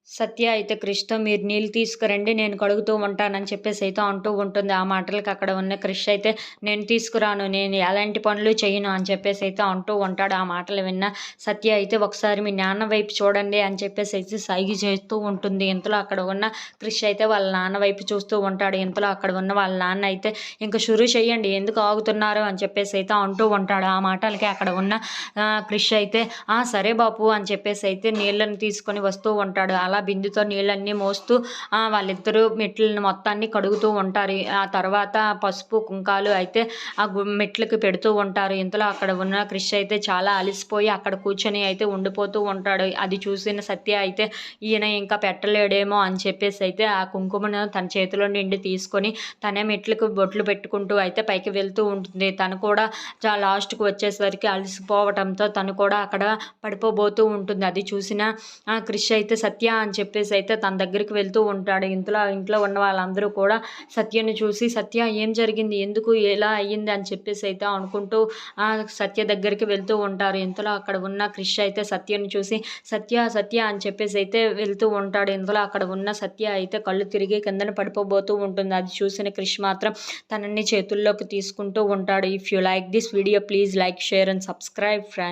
సత్య అయితే క్రిష్‌తో మీరు నీళ్ళు తీసుకురండి నేను కడుగుతూ ఉంటానని చెప్పేసి అయితే అంటూ ఉంటుంది. ఆ మాటలకి అక్కడ ఉన్న క్రిష్ అయితే నేను తీసుకురాను. నేను ఎలాంటి పనులు చేయను అని చెప్పేసి అయితే అంటూ ఉంటాడు. ఆ మాటలు విన్న సత్య అయితే ఒకసారి మీ నాన్న వైపు చూడండి అని చెప్పేసి అయితే సైగ చేస్తూ ఉంటుంది. ఇంతలో అక్కడ ఉన్న క్రిష్ అయితే వాళ్ళ నాన్న వైపు చూస్తూ ఉంటాడు. ఇంతలో అక్కడ ఉన్న వాళ్ళ నాన్న అయితే ఇంక షురు చేయండి ఎందుకు ఆగుతున్నారు అని చెప్పేసి అయితే అంటూ ఉంటాడు. ఆ మాటలకి అక్కడ ఉన్న క్రిష్ అయితే సరే బాపు అని చెప్పేసి అయితే నీళ్ళని తీసుకొని వస్తూ ఉంటాడు. అలా బిందెతో నీళ్ళన్నీ మోస్తూ వాళ్ళిద్దరూ మెట్లను మొత్తాన్ని కడుగుతూ ఉంటారు. ఆ తర్వాత పసుపు, కుంకాలు అయితే మెట్లకి పెడుతూ ఉంటారు. ఇంతలో అక్కడ ఉన్న క్రిష్ అయితే చాలా అలసిపోయి అక్కడ కూర్చొని అయితే ఉండిపోతూ ఉంటాడు. అది చూసిన సత్య అయితే ఈయన ఇంకా పెట్టలేడేమో అని చెప్పేసి అయితే ఆ కుంకుమను తన చేతిలో నుండి తీసుకొని తనే మెట్లకు బొట్లు పెట్టుకుంటూ అయితే పైకి వెళ్తూ ఉంటుంది. తను కూడా లాస్ట్‌కి వచ్చేసరికి అలసిపోవటంతో తను కూడా అక్కడ పడిపోబోతూ ఉంటుంది. అది చూసిన క్రిష్ అయితే సత్య అని చెప్పేసి అయితే తన దగ్గరికి వెళ్తూ ఉంటాడు. ఇంతలో ఇంట్లో ఉన్న వాళ్ళందరూ కూడా సత్యని చూసి సత్య ఏం జరిగింది? ఎందుకు ఇలా అయ్యింది? అని చెప్పేసి అయితే అనుకుంటూ సత్య దగ్గరికి వెళ్తూ ఉంటారు. ఇంతలో అక్కడ ఉన్న క్రిష్ అయితే సత్యని చూసి సత్య సత్య అని చెప్పేసి అయితే వెళ్తూ ఉంటాడు. ఇంతలో అక్కడ ఉన్న సత్య అయితే కళ్ళు తిరిగి కిందన పడిపోబోతూ ఉంటుంది. అది చూసిన క్రిష్ మాత్రం తనని చేతుల్లోకి తీసుకుంటూ ఉంటాడు. If you like this video please like, share and subscribe friends.